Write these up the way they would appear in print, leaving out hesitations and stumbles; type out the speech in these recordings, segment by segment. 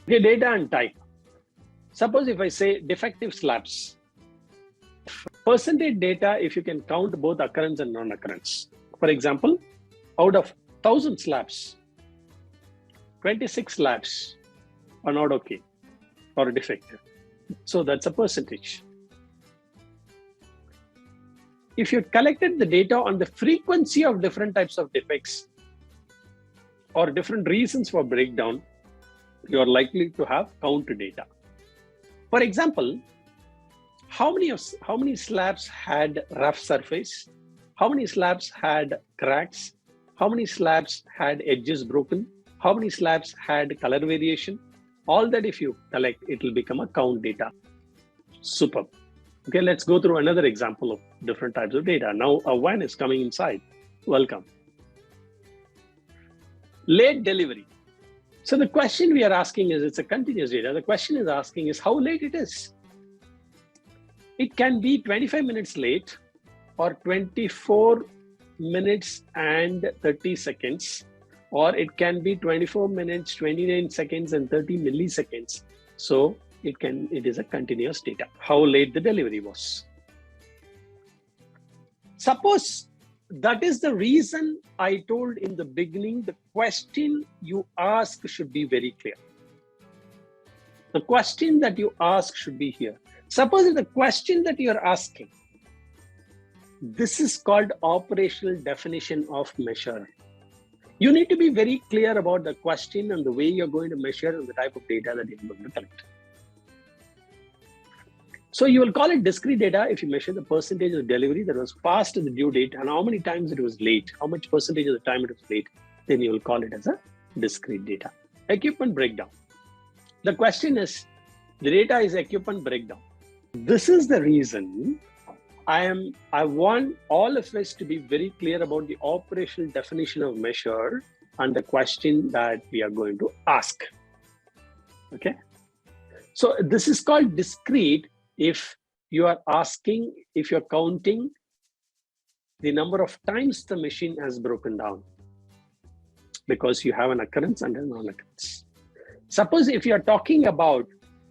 Okay, data and type. Suppose if I say defective slabs, percentage data, if you can count both occurrence and non-occurrence. For example, out of 1,000 slabs, 26 slabs are not okay or defective. So that's a percentage. If you collected the data on the frequency of different types of defects or different reasons for breakdown, you are likely to have count data. For example, how many slabs had rough surface? How many slabs had cracks? How many slabs had edges broken? How many slabs had color variation? All that if you collect, it will become a count data. Superb. Okay, let's go through another example of different types of data. Now a van is coming inside. Welcome. Late delivery. So the question we are asking is, it's a continuous data. The question is asking is how late it is. It can be 25 minutes late or 24 minutes and 30 seconds, or it can be 24 minutes, 29 seconds and 30 milliseconds. So it is a continuous data, how late the delivery was. Suppose that is the reason I told in the beginning, the question you ask should be very clear. The question that you ask should be here. Suppose the question that you're asking, this is called operational definition of measure. You need to be very clear about the question and the way you're going to measure and the type of data that you're going to collect. So you will call it discrete data if you measure the percentage of delivery that was past the due date and how many times it was late, how much percentage of the time it was late, then you will call it as a discrete data. Equipment breakdown. The question is, the data is equipment breakdown. This is the reason I want all of us to be very clear about the operational definition of measure and the question that we are going to ask. Okay. So this is called discrete if you are asking, if you're counting the number of times the machine has broken down, because you have an occurrence and a non-occurrence. Suppose if you are talking about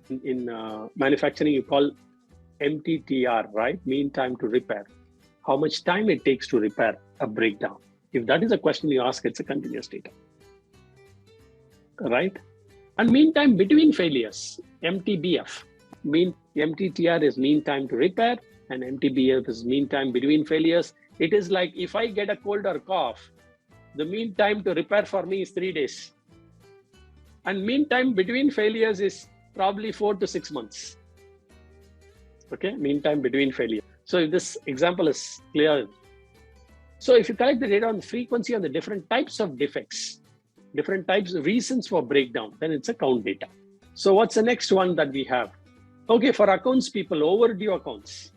in manufacturing, you call MTTR, right? Mean time to repair. How much time it takes to repair a breakdown. If that is a question you ask, it's a continuous data, right? And mean time between failures, MTBF. MTTR is mean time to repair and MTBF is mean time between failures. It is like if I get a cold or cough, the mean time to repair for me is 3 days. And mean time between failures is probably 4 to 6 months. Okay, mean time between failure. So if this example is clear. So if you collect the data on the frequency on the different types of defects, different types of reasons for breakdown, then it's a count data. So what's the next one that we have? Okay, for accounts people, overdue accounts.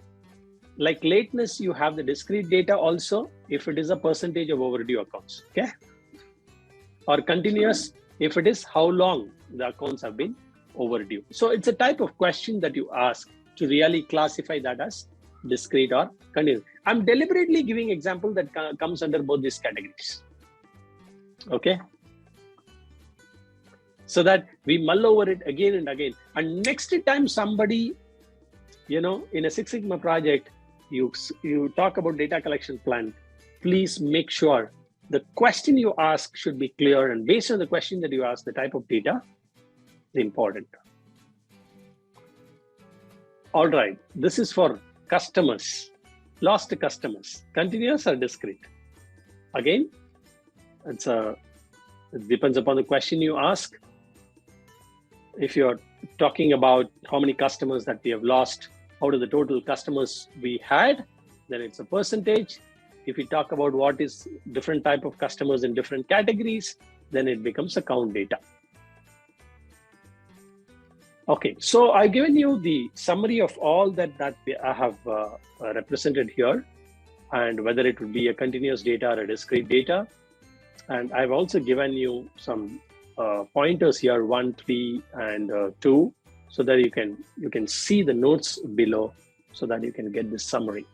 Like lateness, you have the discrete data also, if it is a percentage of overdue accounts, okay? Or continuous, if it is how long the accounts have been overdue. So it's a type of question that you ask to really classify that as discrete or continuous. I'm deliberately giving example that comes under both these categories, okay? So that we mull over it again and again. And next time somebody, in a Six Sigma project, you talk about data collection plan, please make sure the question you ask should be clear. And based on the question that you ask, the type of data is important. All right, this is for customers, lost customers, continuous or discrete. Again, it depends upon the question you ask. If you're talking about how many customers that we have lost out of the total customers we had, then it's a percentage. If we talk about what is different type of customers in different categories, then it becomes a count data. Okay, so I've given you the summary of all that I have represented here, and whether it would be a continuous data or a discrete data. And I've also given you some pointers here, 1, 3, and 2, so that you can see the notes below, so that you can get this summary.